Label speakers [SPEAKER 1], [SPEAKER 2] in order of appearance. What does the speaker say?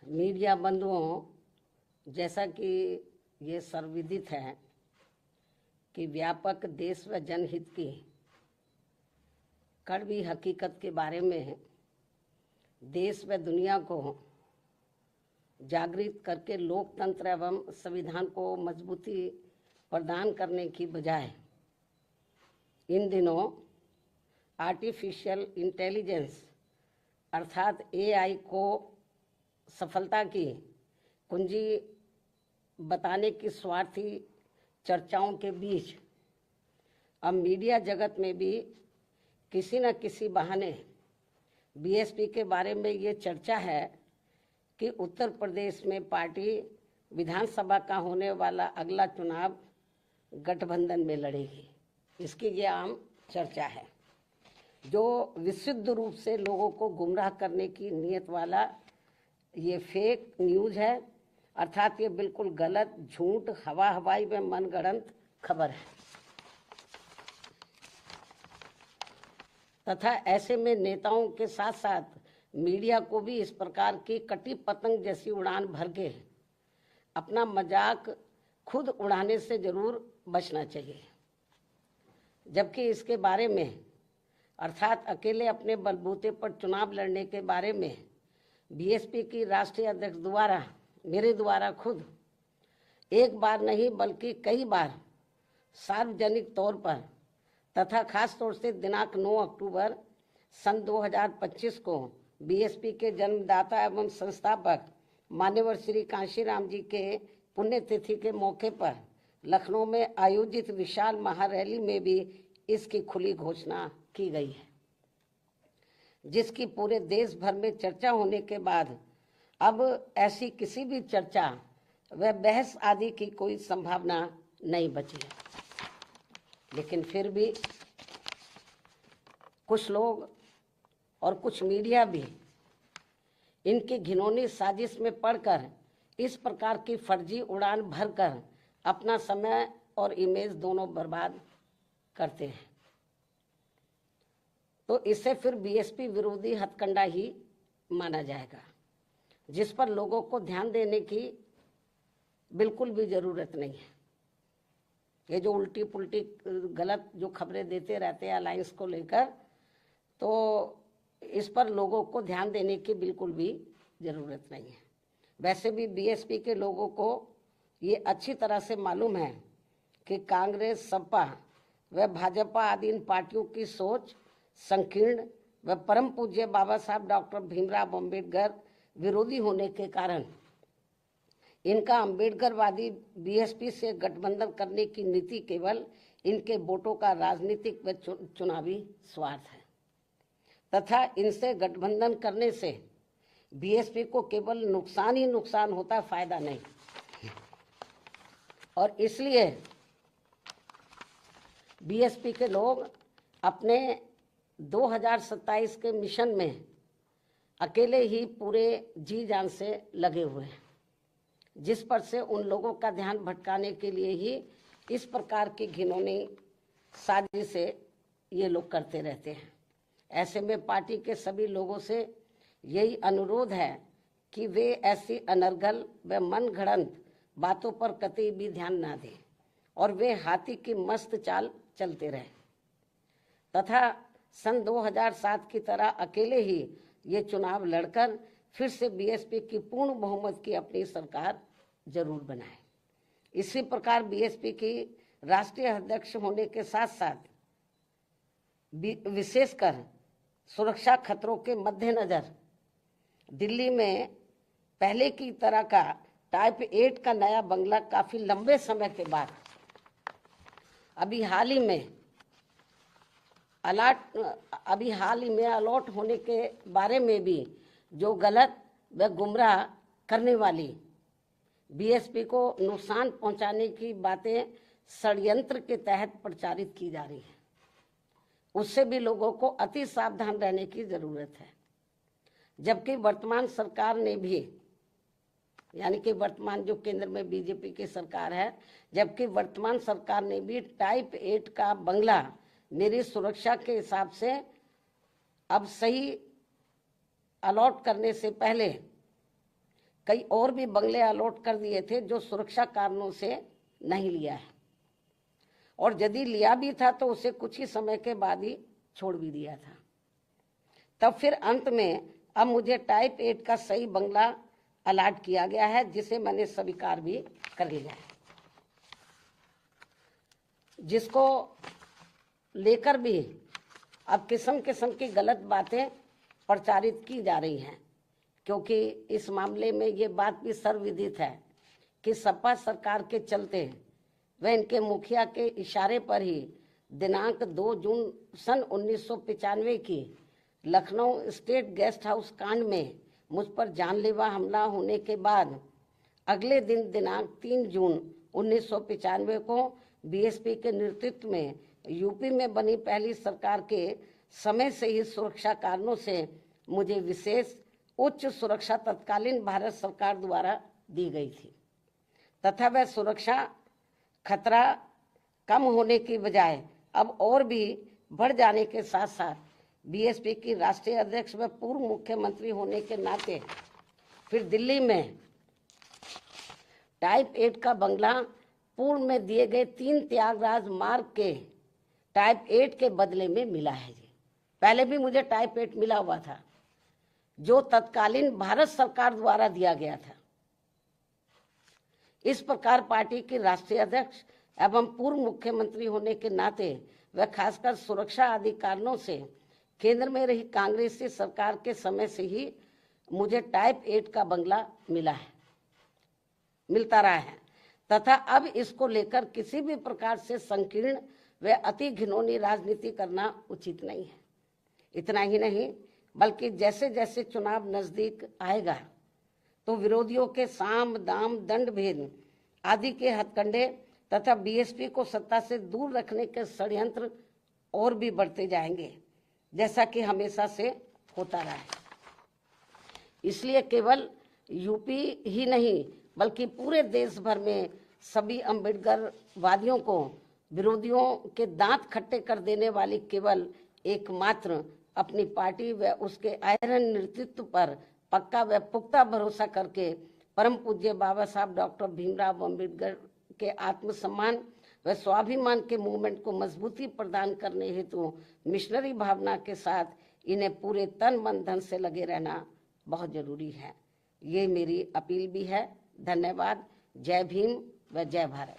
[SPEAKER 1] Media बंधुओं, जैसा कि ये सर्वविदित है कि व्यापक देश व जनहित की कड़वी हकीकत के बारे में देश व दुनिया को जागृत करके लोकतंत्र एवं संविधान को मजबूती प्रदान करने की बजाय इन दिनों आर्टिफिशियल इंटेलिजेंस अर्थात एआई को सफलता की कुंजी बताने की स्वार्थी चर्चाओं के बीच अब मीडिया जगत में भी किसी न किसी बहाने बीएसपी के बारे में ये चर्चा है कि उत्तर प्रदेश में पार्टी विधानसभा का होने वाला अगला चुनाव गठबंधन में लड़ेगी। इसकी ये आम चर्चा है, जो विशुद्ध रूप से लोगों को गुमराह करने की नीयत वाला ये फेक न्यूज़ है, अर्थात ये बिल्कुल गलत, झूठ, हवाई व मनगढ़ंत खबर है। तथा ऐसे में नेताओं के साथ साथ मीडिया को भी इस प्रकार की कटी पतंग जैसी उड़ान भर के अपना मजाक खुद उड़ाने से जरूर बचना चाहिए। जबकि इसके बारे में अर्थात अकेले अपने बलबूते पर चुनाव लड़ने के बारे में बीएसपी की राष्ट्रीय अध्यक्ष द्वारा मेरे द्वारा खुद एक बार नहीं बल्कि कई बार सार्वजनिक तौर पर तथा खास तौर से दिनांक 9 अक्टूबर सन 2025 को बीएसपी के जन्मदाता एवं संस्थापक मान्यवर श्री कांशीराम जी के पुण्यतिथि के मौके पर लखनऊ में आयोजित विशाल महारैली में भी इसकी खुली घोषणा की गई है, जिसकी पूरे देश भर में चर्चा होने के बाद अब ऐसी किसी भी चर्चा व बहस आदि की कोई संभावना नहीं बची है। लेकिन फिर भी कुछ लोग और कुछ मीडिया भी इनकी घिनौनी साजिश में पड़कर इस प्रकार की फर्जी उड़ान भरकर अपना समय और इमेज दोनों बर्बाद करते हैं। तो इसे फिर बीएसपी विरोधी हथकंडा ही माना जाएगा, जिस पर लोगों को ध्यान देने की बिल्कुल भी जरूरत नहीं है। ये जो उल्टी पुल्टी गलत जो खबरें देते रहते हैं अलायंस को लेकर, तो इस पर लोगों को ध्यान देने की बिल्कुल भी जरूरत नहीं है। वैसे भी बीएसपी के लोगों को ये अच्छी तरह से मालूम है कि कांग्रेस, सपा व भाजपा आदि इन पार्टियों की सोच संकीर्ण व परम पूज्य बाबा साहब डॉक्टर भीमराव अम्बेडकर विरोधी होने के कारण इनका अम्बेडकरवादी बीएसपी से गठबंधन करने की नीति केवल इनके वोटों का राजनीतिक व चुनावी स्वार्थ है तथा इनसे गठबंधन करने से बीएसपी को केवल नुकसान ही नुकसान होता, फायदा नहीं। और इसलिए बीएसपी के लोग अपने 2027 के मिशन में अकेले ही पूरे जी जान से लगे हुए हैं, जिस पर से उन लोगों का ध्यान भटकाने के लिए ही इस प्रकार की घिनौनी साजिश से ये लोग करते रहते हैं। ऐसे में पार्टी के सभी लोगों से यही अनुरोध है कि वे ऐसी अनर्गल व मनगढ़ंत बातों पर कतई भी ध्यान ना दें और वे हाथी की मस्त चाल चलते रहें तथा सन 2007 की तरह अकेले ही ये चुनाव लड़कर फिर से बीएसपी की पूर्ण बहुमत की अपनी सरकार जरूर बनाए। इसी प्रकार बीएसपी की राष्ट्रीय अध्यक्ष होने के साथ साथ विशेषकर सुरक्षा खतरों के मद्देनजर दिल्ली में पहले की तरह का टाइप 8 का नया बंगला काफी लंबे समय के बाद अभी हाल ही में अलॉट होने के बारे में भी जो गलत व गुमराह करने वाली बीएसपी को नुकसान पहुंचाने की बातें षड्यंत्र के तहत प्रचारित की जा रही है, उससे भी लोगों को अति सावधान रहने की जरूरत है। जबकि वर्तमान सरकार ने भी, यानी कि वर्तमान जो केंद्र में बीजेपी की सरकार है, जबकि वर्तमान सरकार ने भी टाइप 8 का बंगला मेरी सुरक्षा के हिसाब से अब सही अलॉट करने से पहले कई और भी बंगले अलॉट कर दिए थे जो सुरक्षा कारणों से नहीं लिया है, और यदि लिया भी था तो उसे कुछ ही समय के बाद ही छोड़ भी दिया था। तब फिर अंत में अब मुझे टाइप 8 का सही बंगला अलॉट किया गया है, जिसे मैंने स्वीकार भी कर लिया है, जिसको लेकर भी अब किस्म किस्म की गलत बातें प्रचारित की जा रही हैं, क्योंकि इस मामले में ये बात भी सर्वविदित है कि सपा सरकार के चलते व इनके मुखिया के इशारे पर ही दिनांक 2 जून सन 1995 की लखनऊ स्टेट गेस्ट हाउस कांड में मुझ पर जानलेवा हमला होने के बाद अगले दिन दिनांक 3 जून 1995 को बीएसपी के नेतृत्व में यूपी में बनी पहली सरकार के समय से ही सुरक्षा कारणों से मुझे विशेष उच्च सुरक्षा तत्कालीन भारत सरकार द्वारा दी गई थी, तथा वह सुरक्षा खतरा कम होने की बजाय अब और भी बढ़ जाने के साथ साथ बीएसपी की राष्ट्रीय अध्यक्ष व पूर्व मुख्यमंत्री होने के नाते फिर दिल्ली में टाइप 8 का बंगला पूर्व में दिए गए 3 त्यागराज मार्ग के टाइप 8 के बदले में मिला है जी। पहले भी मुझे टाइप 8 मिला हुआ था जो तत्कालीन भारत सरकार द्वारा दिया गया था। इस प्रकार पार्टी की राष्ट्रीय अध्यक्ष एवं पूर्व मुख्यमंत्री होने के नाते व खासकर सुरक्षा आदि कारणों से केंद्र में रही कांग्रेसी सरकार के समय से ही मुझे टाइप 8 का बंगला मिलता रहा है, तथा अब इसको लेकर किसी भी प्रकार से संकीर्ण व अति घिनौनी राजनीति करना उचित नहीं है। इतना ही नहीं बल्कि जैसे जैसे चुनाव नजदीक आएगा तो विरोधियों के साम दाम दंड भेद आदि के हथकंडे तथा बीएसपी को सत्ता से दूर रखने के षड्यंत्र और भी बढ़ते जाएंगे, जैसा कि हमेशा से होता रहा है। इसलिए केवल यूपी ही नहीं बल्कि पूरे देश भर में सभी अम्बेडकरवादियों को विरोधियों के दांत खट्टे कर देने वाली केवल एकमात्र अपनी पार्टी व उसके आयरन नेतृत्व पर पक्का व पुख्ता भरोसा करके परम पूज्य बाबा साहब डॉक्टर भीमराव अम्बेडकर के आत्मसम्मान व स्वाभिमान के मूवमेंट को मजबूती प्रदान करने हेतु मिशनरी भावना के साथ इन्हें पूरे तन मन धन से लगे रहना बहुत जरूरी है। ये मेरी अपील भी है। धन्यवाद। जय भीम व जय भारत।